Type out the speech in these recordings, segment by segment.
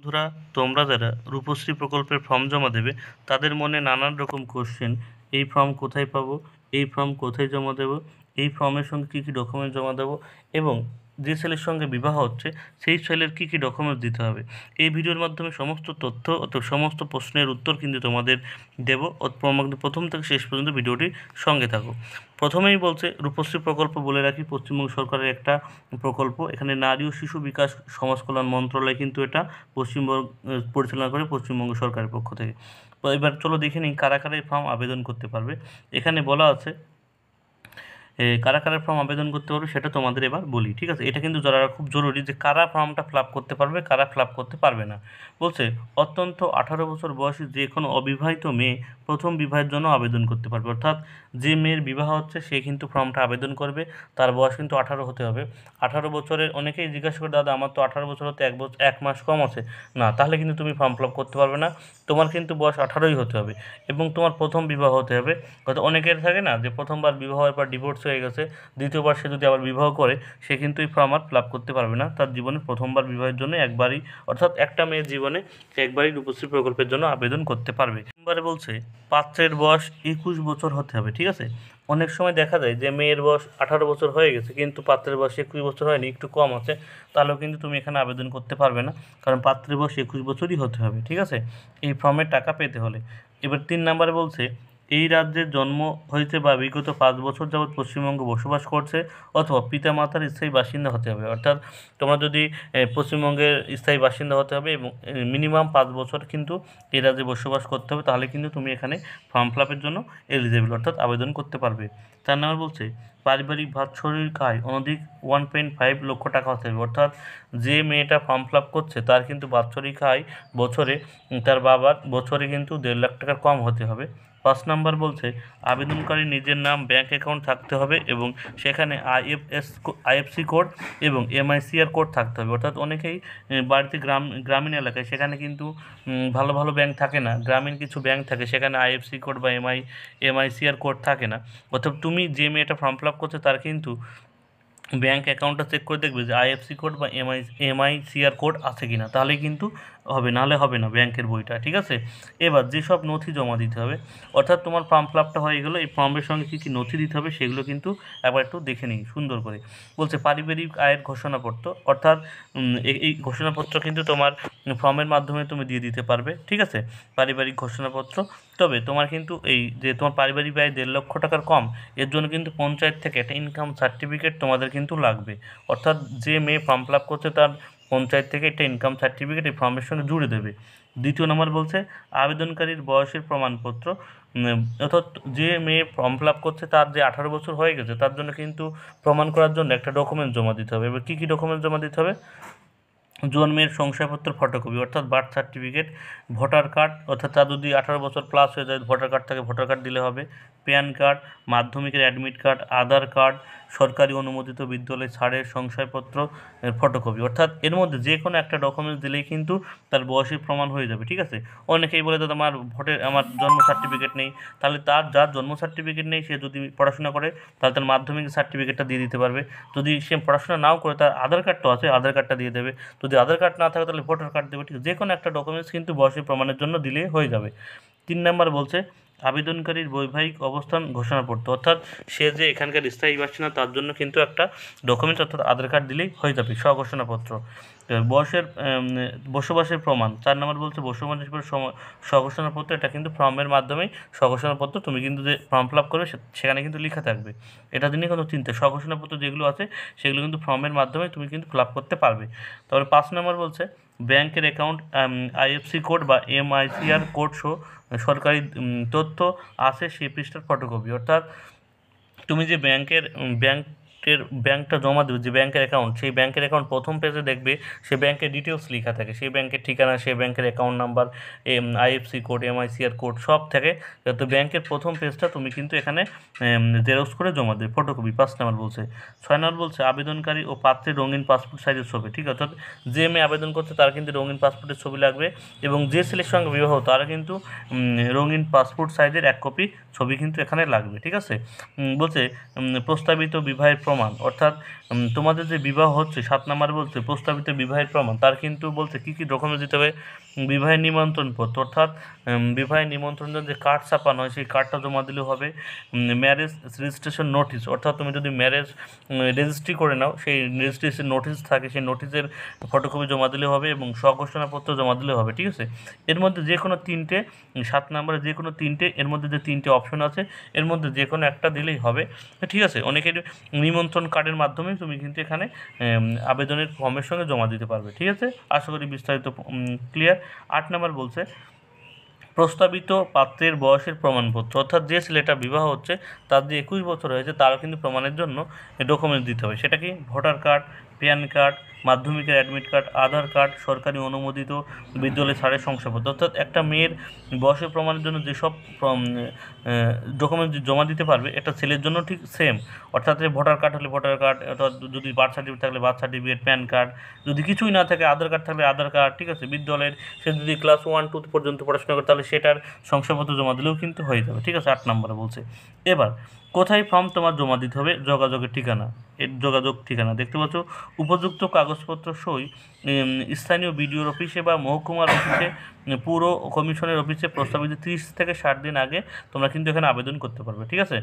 বন্ধুরা, তোমরা যারা রূপশ্রী প্রকল্পের ফর্ম জমা দেবে তাদের মনে নানান রকম কোশ্চেন। এই ফর্ম কোথায় পাবো, এই ফর্ম কোথায় জমা দেবো, এই ফর্মের সঙ্গে কী কী ডকুমেন্ট জমা দেবো, এবং যে ছেলের সঙ্গে বিবাহ হচ্ছে সেই ছেলের কী কী ডকুমেন্টস দিতে হবে। এই ভিডিওর মাধ্যমে সমস্ত তথ্য সমস্ত প্রশ্নের উত্তর কিন্তু তোমাদের দেবো। প্রথম থেকে শেষ পর্যন্ত ভিডিওটির সঙ্গে থাকো। প্রথমেই বলছে রূপশ্রী প্রকল্প, বলে রাখি পশ্চিমবঙ্গ সরকারের একটা প্রকল্প। এখানে নারী ও শিশু বিকাশ সমাজ কল্যাণ মন্ত্রণালয় কিন্তু এটা পশ্চিমবঙ্গ পরিচালনা করে পশ্চিমবঙ্গ সরকারের পক্ষ থেকে। তো এবার চলো দেখে নিই কারা কারা এই ফর্ম আবেদন করতে পারবে। এখানে বলা আছে কারা কারা ফর্ম আবেদন করতে পারবে, সেটা তোমাদের এবার বলি। ঠিক আছে, এটা কিন্তু যারা খুব জরুরি যে কারা ফর্মটা ফিল আপ করতে পারবে, কারা ফিল আপ করতে পারবে না। বলছে অত্যন্ত 18 বছর বয়সী যে কোনো অবিবাহিত মেয়ে প্রথম বিবাহের জন্য আবেদন করতে পারবে। অর্থাৎ যে মেয়ের বিবাহ হচ্ছে সে কিন্তু ফর্মটা আবেদন করবে, তার বয়স কিন্তু 18 হতে হবে। 18 বছরের, অনেকেই জিজ্ঞাসা করে দাদা আমার তো 18 বছর হতে 1 মাস কম আছে। না, তাহলে কিন্তু তুমি ফর্ম ফিল আপ করতে পারবে না। তোমার কিন্তু বয়স 18ই হতে হবে এবং তোমার প্রথম বিবাহ হতে হবে। হয়তো অনেকের থাকে না যে প্রথমবার বিবাহ হওয়ার পর ডিভোর্স হয়ে গেছে, দ্বিতীয়বার সে যদি আবার বিবাহ করে সে কিন্তু এই ফর্ম আর ফিল আপ করতে পারবে না। তার জীবনে প্রথমবার বিবাহের জন্য একবারই, অর্থাৎ একটা মেয়ের জীবনে একবারই রূপশ্রী প্রকল্পের জন্য আবেদন করতে পারবে। এবারে বলছে পাত্রের বয়স 21 বছর হতে হবে। ঠিক আছে, অনেক সময় দেখা যায় যে মেয়ের বয়স 18 বছর হয়ে গেছে কিন্তু পাত্রের বয়স 21 বছর হয়নি, একটু কম আছে, তাহলেও কিন্তু তুমি এখানে আবেদন করতে পারবে না, কারণ পাত্রের বয়স 21 বছরই হতে হবে। ঠিক আছে, এই ফর্মের টাকা পেতে হলে। এবার 3 নম্বরে বলছে এই রাজ্যে জন্ম হয়েছে বা বিগত 5 বছর যাবৎ পশ্চিমবঙ্গে বসবাস করছে অথবা পিতামাতার স্থায়ী বাসিন্দা হতে হবে। অর্থাৎ তোমরা যদি পশ্চিমবঙ্গের স্থায়ী বাসিন্দা হতে হবে এবং মিনিমাম 5 বছর কিন্তু এই রাজ্যে বসবাস করতে হবে, তাহলে কিন্তু তুমি এখানে ফর্ম ফিল আপের জন্য এলিজিবল, অর্থাৎ আবেদন করতে পারবে। 4 নম্বর বলছে পারিবারিক বাৎসরিক আয় অনধিক 1.5 লক্ষ টাকা হতে হবে। অর্থাৎ যে মেয়েটা ফর্ম ফিল আপ করছে তার কিন্তু বাৎসরিক আয় বছরে, তার বাবার বছরে কিন্তু 1.5 লাখ টাকার কম হতে হবে। 5 নম্বর বলছে আবেদনকারী নিজের নাম, ব্যাঙ্ক অ্যাকাউন্ট থাকতে হবে এবং সেখানে আইএফসি কোড এবং এমআইসিআর কোড থাকতে হবে। অর্থাৎ অনেকেই বাড়িতে গ্রামীণ এলাকায় সেখানে কিন্তু ভালো ভালো ব্যাঙ্ক থাকে না, গ্রামীণ কিছু ব্যাঙ্ক থাকে সেখানে আইএফসি কোড বা এমআইসিআর কোড থাকে না। অর্থাৎ তুমি যে মেয়েটা ফর্ম ফিল আপ করছে তার কিন্তু ব্যাঙ্ক অ্যাকাউন্টটা চেক করে দেখবে যে আইএফসি কোড বা এমআইসিআর কোড আছে কিনা, তাহলেই কিন্তু হবে, নাহলে হবে না ব্যাংকের বইটা। ঠিক আছে, এবার যেসব নথি জমা দিতে হবে, অর্থাৎ তোমার ফর্ম ফিল আপটা হয়ে গেলো, এই ফর্মের সঙ্গে কী কী নথি দিতে হবে সেগুলো কিন্তু একবার একটু দেখে নিই সুন্দর করে। বলছে পারিবারিক আয়ের ঘোষণাপত্র, অর্থাৎ এই ঘোষণাপত্র কিন্তু তোমার ফর্মের মাধ্যমে তুমি দিয়ে দিতে পারবে। ঠিক আছে, পারিবারিক ঘোষণাপত্র। তবে তোমার কিন্তু এই যে তোমার পারিবারিক আয় 1.5 লক্ষ টাকার কম, এর জন্য কিন্তু পঞ্চায়েত থেকে একটা ইনকাম সার্টিফিকেট তোমাদের কিন্তু লাগবে। অর্থাৎ যে মেয়ে ফর্ম ফিল আপ করছে তার পঞ্চায়েত থেকে একটা ইনকাম সার্টিফিকেট এই ফর্মের সঙ্গে জুড়ে দেবে। 2 নম্বর বলছে আবেদনকারীর বয়সের প্রমাণপত্র, অর্থাৎ যে মেয়ে ফর্ম ফিল আপ করছে তার যে 18 বছর হয়ে গেছে তার জন্য কিন্তু প্রমাণ করার জন্য একটা ডকুমেন্ট জমা দিতে হবে। এবার কী কী ডকুমেন্ট জমা দিতে হবে? জন্মের শংসাপত্র ফটোকপি, অর্থাৎ বার্থ সার্টিফিকেট, ভোটার কার্ড, অর্থাৎ তার যদি 18 বছর প্লাস হয়ে যায় ভোটার কার্ড থাকে ভোটার কার্ড দিলে হবে, প্যান কার্ড, মাধ্যমিকের অ্যাডমিট কার্ড, আধার কার্ড, সরকারি অনুমোদিত বিদ্যালয় ছাড়ের শংসাপত্র ফটোকপি। অর্থাৎ এর মধ্যে যে কোনো একটা ডকুমেন্টস দিলেই কিন্তু তার বয়সের প্রমাণ হয়ে যাবে। ঠিক আছে, অনেকেই বলে দাদা আমার জন্ম সার্টিফিকেট নেই, তাহলে যার জন্ম সার্টিফিকেট নেই সে যদি পড়াশোনা করে তাহলে তার মাধ্যমিক সার্টিফিকেটটা দিয়ে দিতে পারবে। যদি সে পড়াশোনা নাও করে তার আধার কার্ডটা আছে, আধার কার্ডটা দিয়ে দেবে। যদি আধার কার্ড না থাকে তাহলে ভোটার কার্ড দেবে। ঠিক আছে, যে কোনো একটা ডকুমেন্টস কিন্তু বয়সের প্রমাণের জন্য দিলে হয়ে যাবে। 3 নম্বর বলছে আবেদনকারীর বৈবাহিক অবস্থান ঘোষণাপত্র, অর্থাৎ সে যে এখানকার স্থায়ী বাসিন্দা তার জন্য কিন্তু একটা ডকুমেন্টস অর্থাৎ আধার কার্ড দিলেই হয়ে যাবে, স্বঘোষণাপত্র। বসবাসের প্রমাণ, 4 নম্বর বলছে বসবাসের স্বঘোষণাপত্র, এটা কিন্তু ফর্মের মাধ্যমেই স্বঘোষণাপত্র তুমি কিন্তু যে ফর্ম ফিল আপ করবে সেখানে কিন্তু লেখা থাকবে, এটা নিয়ে কোনো চিন্তা। স্বঘোষণাপত্র যেগুলো আছে সেগুলো কিন্তু ফর্মের মাধ্যমে তুমি কিন্তু ফিল আপ করতে পারবে। তারপরে 5 নম্বর বলছে ব্যাংকের অ্যাকাউন্ট, আইএফসি কোড বা এমআইসিআর কোড সহ সরকারি তথ্য আছে সেই পৃষ্ঠার ফটোকপি। অর্থাৎ তুমি যে ব্যাংকটা জমা দেবে, যে ব্যাংকের অ্যাকাউন্ট, সেই ব্যাংকের অ্যাকাউন্ট প্রথম পেজে দেখবে সে ব্যাংকের ডিটেলস লেখা থাকে, সেই ব্যাংকের ঠিকানা, সেই ব্যাংকের account number, IFC code, MICR code সব থাকে। তো ব্যাংকের প্রথম পেজটা তুমি কিন্তু এখানে জেরক্স করে জমা দেবে, ফটোকপি। 5 নম্বর বলছে। 6 নম্বর বলছে আবেদনকারী ও পাত্রের রঙিন পাসপোর্ট সাইজের ছবি। ঠিক আছে, অর্থাৎ যে মেয়ে আবেদন করছে তার কিন্তু রঙিন পাসপোর্টের ছবি লাগবে এবং যে ছেলের সঙ্গে বিবাহ তারা কিন্তু রঙিন পাসপোর্ট সাইজের 1 কপি ছবি কিন্তু এখানে লাগবে। ঠিক আছে, বলছে প্রস্তাবিত বিবাহের প্রমাণ, অর্থাৎ তোমাদের যে বিবাহ হচ্ছে 7 নাম্বার বলছে প্রস্তাবিত বিবাহের প্রমাণ, তার কিন্তু বলছে কী কী ডকুমেন্টস দিতে হবে। বিবাহের নিমন্ত্রণ পত্র, অর্থাৎ বিবাহের নিমন্ত্রণের যে কার্ড ছাপানো হয় সেই কার্ডটা জমা দিলেও হবে। ম্যারেজ রেজিস্ট্রেশন নোটিশ, অর্থাৎ তুমি যদি ম্যারেজ রেজিস্ট্রি করে নাও, সেই রেজিস্ট্রেশন নোটিশ থাকে, সেই নোটিশের ফটোকপি জমা দিলে হবে এবং স্বঘোষণাপত্র জমা দিলে হবে। ঠিক আছে, এর মধ্যে যে কোনো 3টে, 7 নম্বরে যে কোনো 3টে, এর মধ্যে যে 3টে অপশন আছে এর মধ্যে যে কোনো একটা দিলেই হবে। ঠিক আছে, অনেকের নিমন্ত্রণ কার্ডের মাধ্যমে তুমি কিন্তু এখানে আবেদনের ফর্মের সঙ্গে জমা দিতে পারবে। ঠিক আছে, আশা করি বিস্তারিত ক্লিয়ার। 8 নম্বর বলছে প্রস্তাবিত পাত্রের বয়সের প্রমাণপত্র, অর্থাৎ যে ছেলেটা বিবাহ হচ্ছে তার যে 21 বছর হয়েছে তারও কিন্তু প্রমাণের জন্য ডকুমেন্টস দিতে হবে। সেটা কি ভোটার কার্ড, প্যান কার্ড, মাধ্যমিকের অ্যাডমিট কার্ড, আধার কার্ড, সরকারি অনুমোদিত বিদ্যালয় ছাড়ের শংসাপত্র, অর্থাৎ একটা মেয়ের বয়সের প্রমাণের জন্য যেসব ডকুমেন্টস জমা দিতে পারবে একটা ছেলের জন্য ঠিক সেম, অর্থাৎ ভোটার কার্ড হলে ভোটার কার্ড, অর্থাৎ যদি বার্থ সার্টিফিকেট থাকলে বার্থ সার্টিফিকেট, প্যান কার্ড, যদি কিছুই না থাকে আধার কার্ড থাকলে আধার কার্ড। ঠিক আছে, বিদ্যালয়ের সে যদি ক্লাস 1-2 পর্যন্ত পড়াশোনা করে তাহলে সেটার শংসাপত্র জমা দিলেও কিন্তু হয়ে যাবে। ঠিক আছে, 8 নম্বরে বলছে এবার কোথায় ফর্ম তোমার জমা দিতে হবে, যোগাযোগের ঠিকানা, এর যোগাযোগ ঠিকানা দেখতে পাচ্ছ, উপযুক্ত কাগজপত্র সই স্থানীয় বিডিওর অফিসে বা মহকুমার অফিসে, পুর কমিশনের অফিসে প্রস্তাবিত 30 থেকে 60 দিন আগে তোমরা কিন্তু এখানে আবেদন করতে পারবে। ঠিক আছে,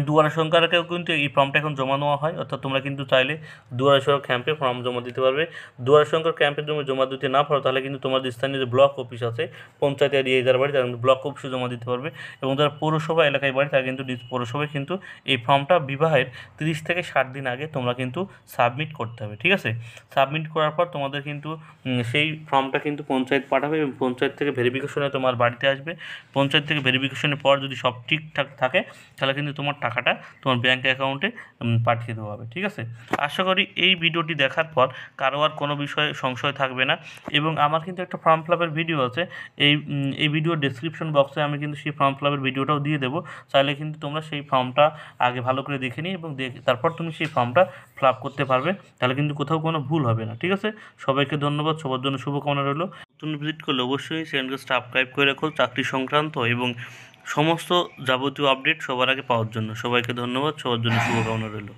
দুয়ারে সরকারকেও কিন্তু এই ফর্মটা এখন জমা নেওয়া হয়, অর্থাৎ তোমরা কিন্তু চাইলে দুয়ারে সরকার ক্যাম্পে ফর্ম জমা দিতে পারবে। দুয়ারে সরকার ক্যাম্পে তুমি জমা দিতে না পারো তাহলে কিন্তু তোমার যে স্থানীয় যে ব্লক অফিস আছে, পঞ্চায়েত এরিয়ায় যার বাড়ি তারা কিন্তু ব্লক অফিসে জমা দিতে পারবে, এবং যারা পৌরসভা এলাকায় বাড়ি তারা কিন্তু পৌরসভায় কিন্তু এই ফর্মটা বিবাহের 30 থেকে 60 দিন আগে তোমরা কিন্তু সাবমিট করতে হবে। ঠিক আছে, সাবমিট করার পর তোমাদের কিন্তু সেই ফর্মটা কিন্তু পঞ্চায়েত পাঠাবে এবং পঞ্চায়েত থেকে ভেরিফিকেশনে তোমার বাড়িতে আসবে। পঞ্চায়েত থেকে ভেরিফিকেশনের পর যদি সব ঠিকঠাক থাকে তাহলে কিন্তু তোমার টাকাটা তোমার ব্যাঙ্ক অ্যাকাউন্টে পাঠিয়ে দেওয়া হবে। ঠিক আছে, আশা করি এই ভিডিওটি দেখার পর কারো আর কোনো বিষয়ে সংশয় থাকবে না। এবং আমার কিন্তু একটা ফর্ম ফিল আপের ভিডিও আছে, এই ভিডিওর ডেসক্রিপশন বক্সে আমি কিন্তু সেই ফর্ম ফিল আপের ভিডিওটাও দিয়ে দেবো, চাইলে কিন্তু তোমরা সেই ফর্মটা আগে ভালো করে দেখে নিই এবং তারপর তুমি সেই ফর্মটা ফিল আপ করতে পারবে, তাহলে কিন্তু কোথাও কোনো ভুল হবে না। ঠিক আছে, সবাইকে ধন্যবাদ, সবার জন্য শুভকামনা রইল। নতুন ভিজিট করলে অবশ্যই চ্যানেলকে সাবস্ক্রাইব করে রাখো চাকরি সংক্রান্ত এবং সমস্ত যাবতীয় আপডেট সবার আগে পাওয়ার জন্য। সবাইকে ধন্যবাদ, সবার জন্য শুভকামনা রইল।